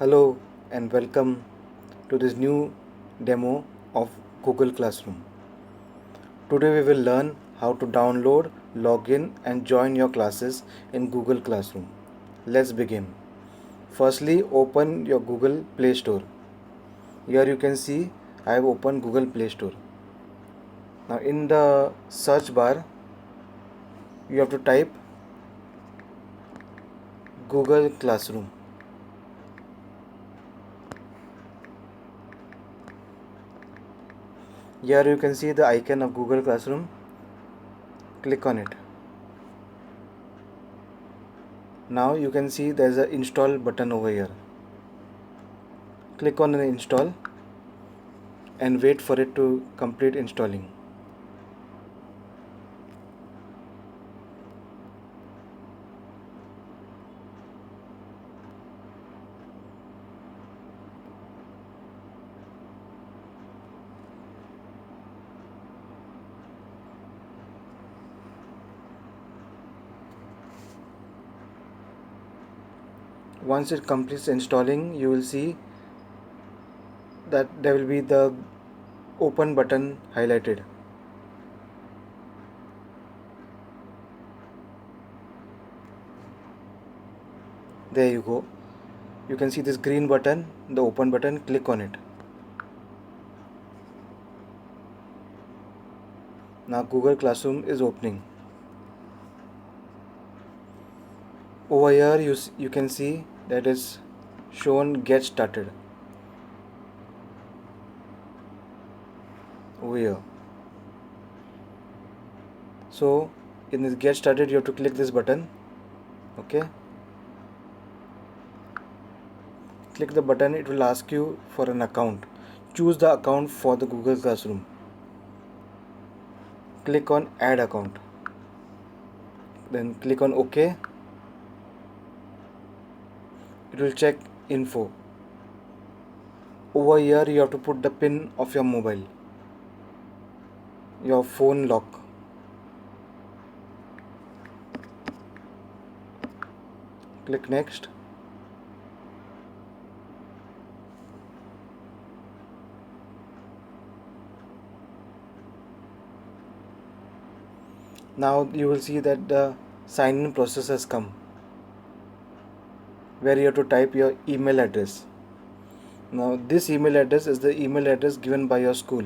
Hello and welcome to this new demo of Google Classroom. Today we will learn how to download, log in and join your classes in Google Classroom. Let's begin. Firstly, open your Google Play Store. Here you can see I have opened Google Play Store. Now in the search bar you have to type Google Classroom. Here you can see the icon of Google Classroom. Click on it. Now you can see there is an install button over here. Click on the install and wait for it to complete installing. Once it completes installing, you will see that there will be the open button highlighted. There you go. You can see this green button, the open button. Click on it. Now Google Classroom is opening. Over here you can see that is shown get started over here. So in this get started you have to click this button. Okay, click the button. It will ask you for an account. Choose the account for the Google Classroom. Click on add account, then click on OK. It will check info. Over here you have to put the pin of your mobile, your phone lock. Click next. Now you will see that the sign in process has come, where you have to type your email address. Now this email address is the email address given by your school.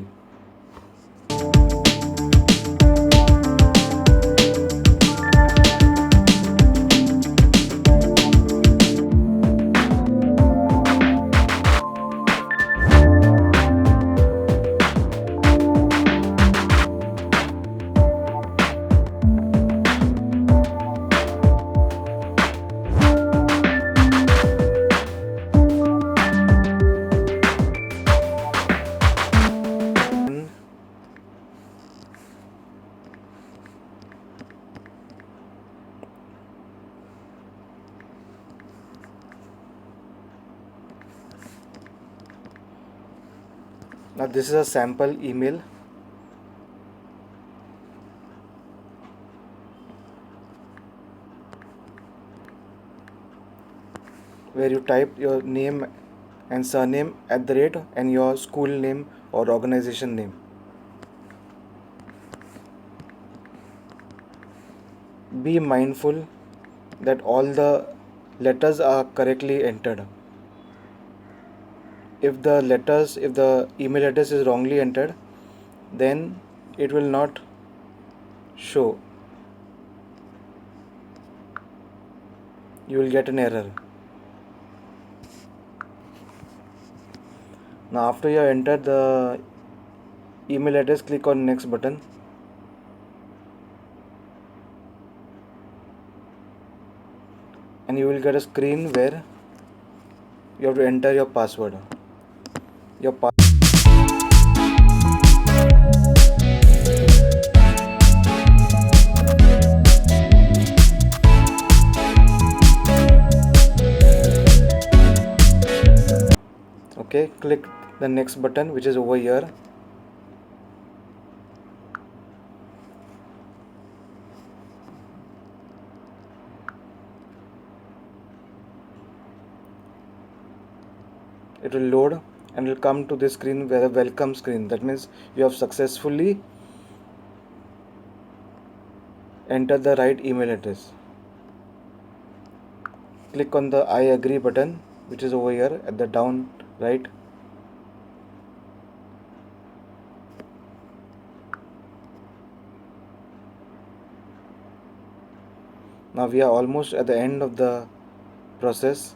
Now this is a sample email. Where you type your name and surname at the rate and your school name or organization name. Be mindful that all the letters are correctly entered. If the email address is wrongly entered, then it will not show. You will get an error. Now after you have entered the email address, click on next button. And you will get a screen where you have to enter your password. Okay, click the next button, which is over here. it will load and will come to this screen where a welcome screen. That means you have successfully entered the right email address. Click on the I agree button, which is over here at the down right. Now we are almost at the end of the process.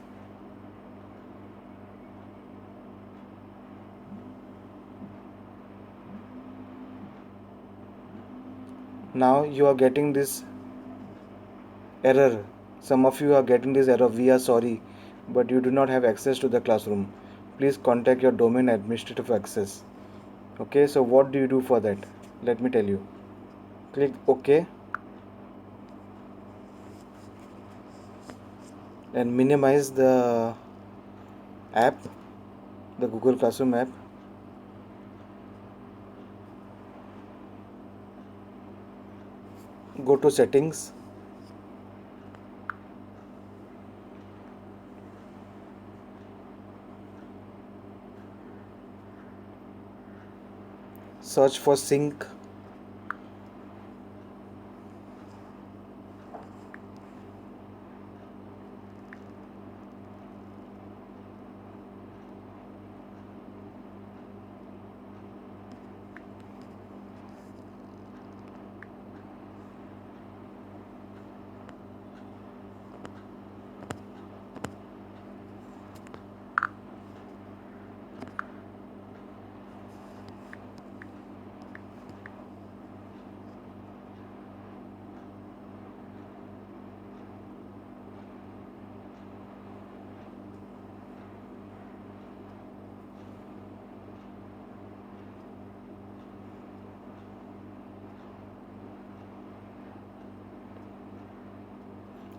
Now you are getting this error. Some of you are getting this error, we are sorry, but you do not have access to the classroom. Please contact your domain administrator for access. Okay, so what do you do for that? Let me tell you. Click OK and minimize the app, the Google Classroom app. Go to settings. Search for sync.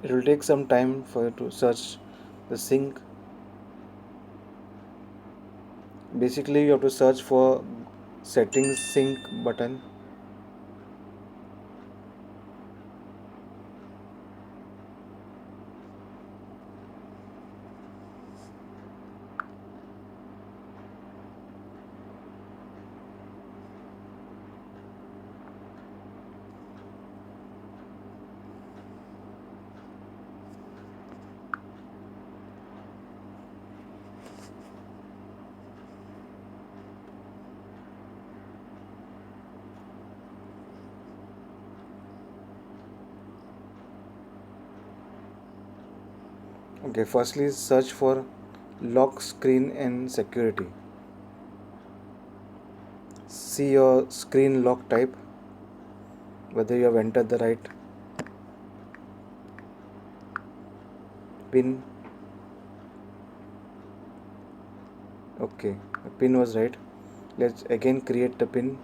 It will take some time for you to search the sync. Basically, you have to search for settings sync button. Okay, firstly search for lock screen and security. See your screen lock type, whether you have entered the right pin. Okay, the pin was right. Let's again create the pin.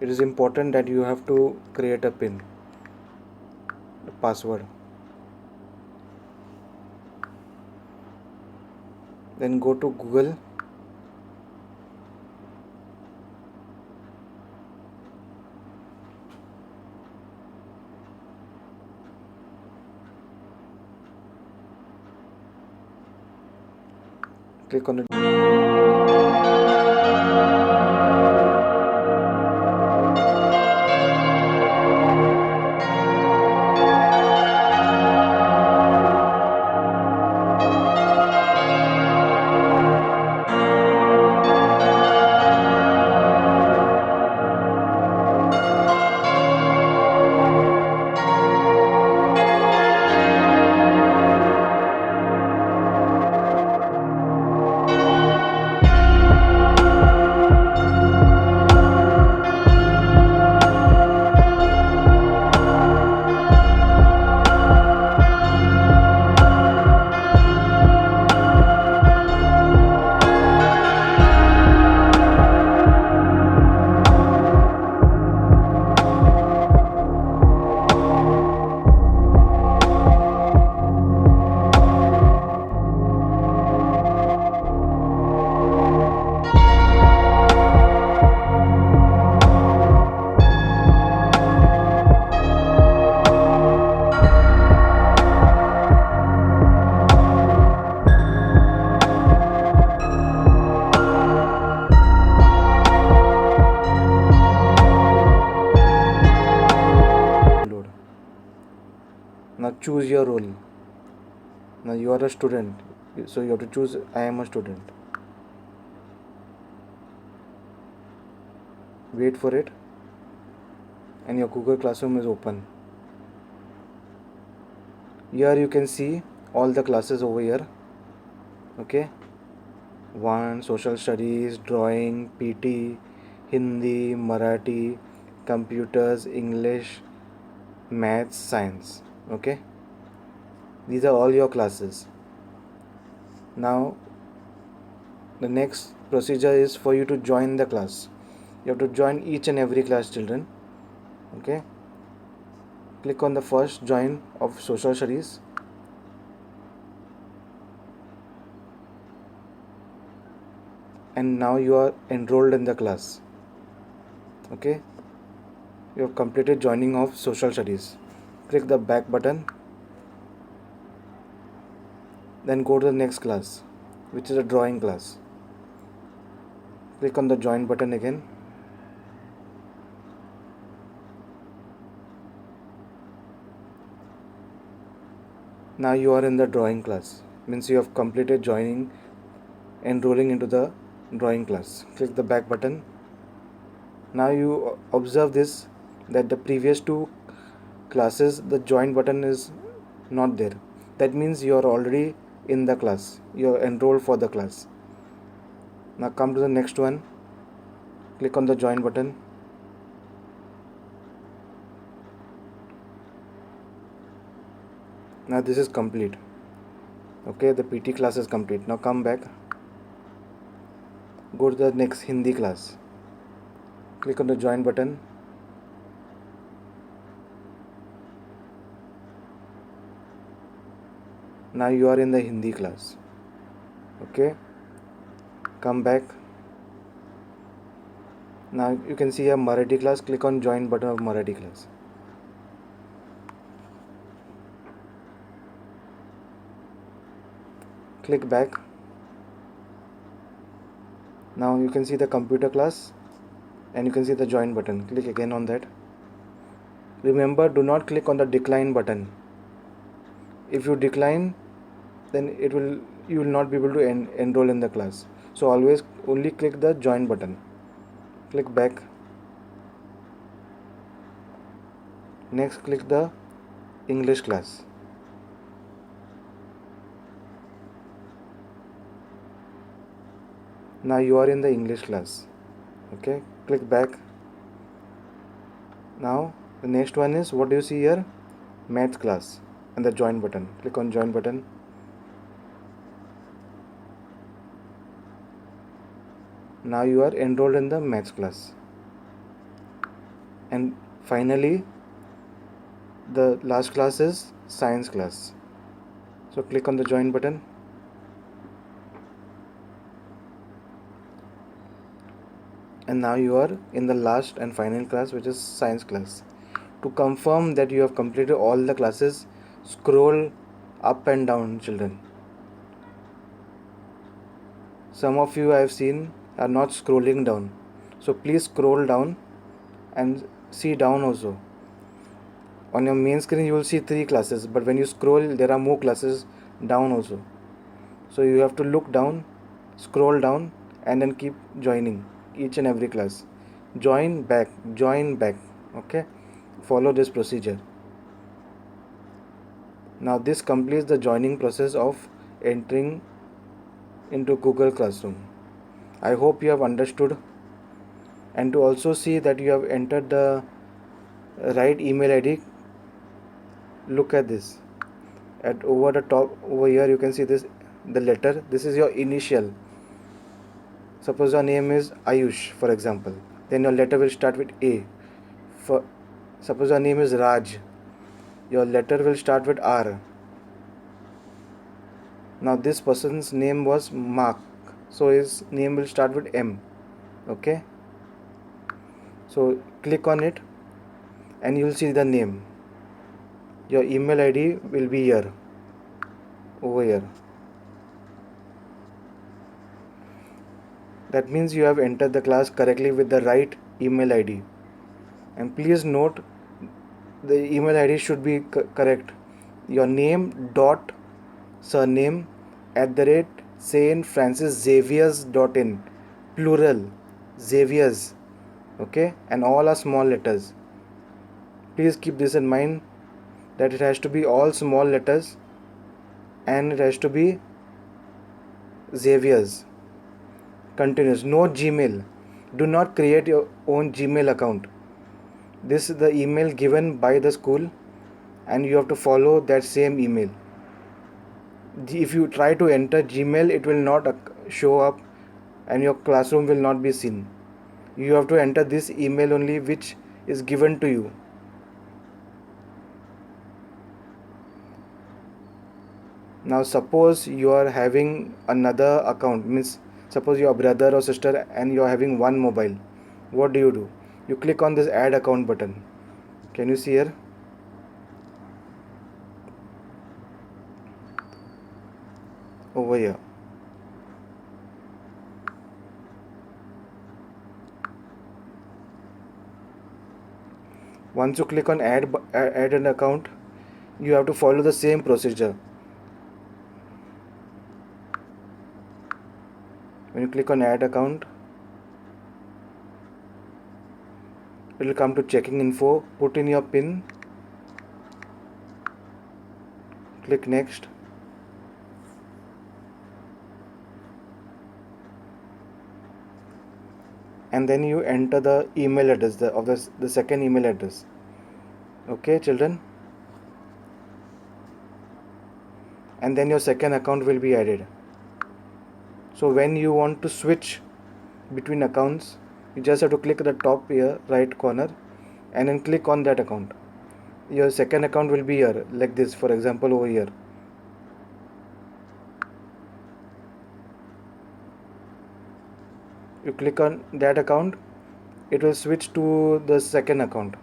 It is important that you have to create a pin, the password. Then go to Google. Click on it. choose your role. Now you are a student, so you have to choose I am a student. Wait for it, and your Google Classroom is open. Here you can see all the classes over here. Okay, 1 social studies, drawing, PT, Hindi, Marathi, computers, English, maths, science. Okay, these are all your classes. Now the next procedure is for you to join the class. You have to join each and every class, children. Okay, click on the first join of social studies. And now you are enrolled in the class. Okay, you have completed joining of social studies. Click the back button, then go to the next class, which is a drawing class. Click on the join button again. Now you are in the drawing class, means you have completed joining, enrolling into the drawing class. Click the back button. Now you observe this, that the previous 2 classes the join button is not there. That means you are already in the class, you are enrolled for the class. Now come to the next one, click on the join button. Now this is complete. Okay, the PT class is complete. Now come back, go to the next Hindi class, click on the join button. Now you are in the Hindi class. Okay, come back. Now you can see a Marathi class, click on join button of Marathi class. Click back. Now you can see the computer class and you can see the join button. Click again on that. Remember, do not click on the decline button. If you decline, then you will not be able to enroll in the class. So always only click the join button. Click back. Next click the English class. Now you are in the English class. Okay, click back. Now the next one is, what do you see here? Maths class and the join button. Click on join button. Now you are enrolled in the maths class. And finally the last class is science class. So click on the join button. And now you are in the last and final class, which is science class. To confirm that you have completed all the classes, scroll up and down, children. Some of you I have seen are not scrolling down, so please scroll down and see down also. On your main screen you will see 3 classes, but when you scroll there are more classes down also. So you have to look down, scroll down, and then keep joining each and every class. Join back. Okay, follow this procedure. Now this completes the joining process of entering into Google Classroom. I hope you have understood, and to also see that you have entered the right email ID, look at this. At over the top over here you can see this, the letter. This is your initial. Suppose your name is Ayush, for example, then your letter will start with A. Suppose your name is Raj, your letter will start with R. Now this person's name was Mark, so his name will start with M. Okay, so click on it and you will see the name. Your email ID will be here, over here. That means you have entered the class correctly with the right email ID. And please note, the email ID should be correct. your name dot surname at the rate Saint Francis Xavier's dot in, plural, Xavier's, okay, and all are small letters. Please keep this in mind that it has to be all small letters and it has to be Xavier's. Continues. No Gmail. Do not create your own Gmail account. This is the email given by the school and you have to follow that same email. If you try to enter Gmail, it will not show up and your classroom will not be seen. You have to enter this email only which is given to you. Now suppose you are having another account, means suppose your brother or sister and you are having one mobile. What do? You click on this add account button. Can you see here? Over here. Once you click on add an account, you have to follow the same procedure. When you click on add account, it will come to checking info, put in your PIN, click next. And then you enter the email address of the second email address. Okay, children? And then your second account will be added. So when you want to switch between accounts, you just have to click the top here, right corner, and then click on that account. Your second account will be here, like this, for example, over here. You click on that account, it will switch to the second account.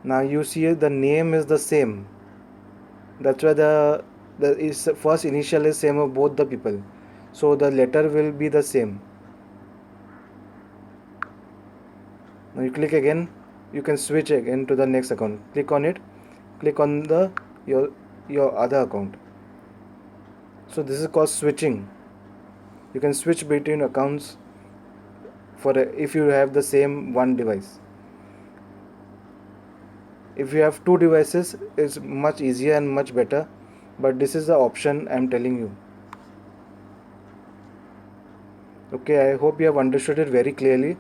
Now you see the name is the same. That's why the first initial is same of both the people. So the letter will be the same. Now you click again, you can switch again to the next account. Click on it, click on the your other account. So this is called switching. You can switch between accounts if you have the same one device. If you have two devices, it's much easier and much better, but this is the option I'm telling you. Okay, I hope you have understood it very clearly.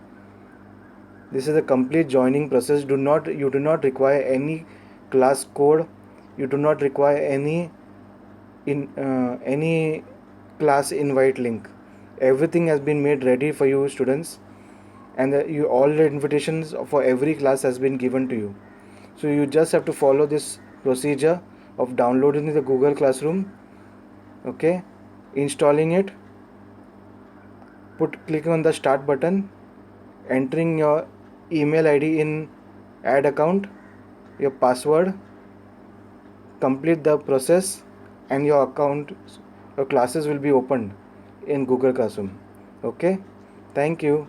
This is a complete joining process. You do not require any class code. You do not require any class invite link. Everything has been made ready for you students, and all the invitations for every class has been given to you. So you just have to follow this procedure of downloading the Google Classroom, okay, installing it, clicking on the start button, entering your email ID in add account, your password, complete the process, and your classes will be opened in Google Classroom. Okay, thank you.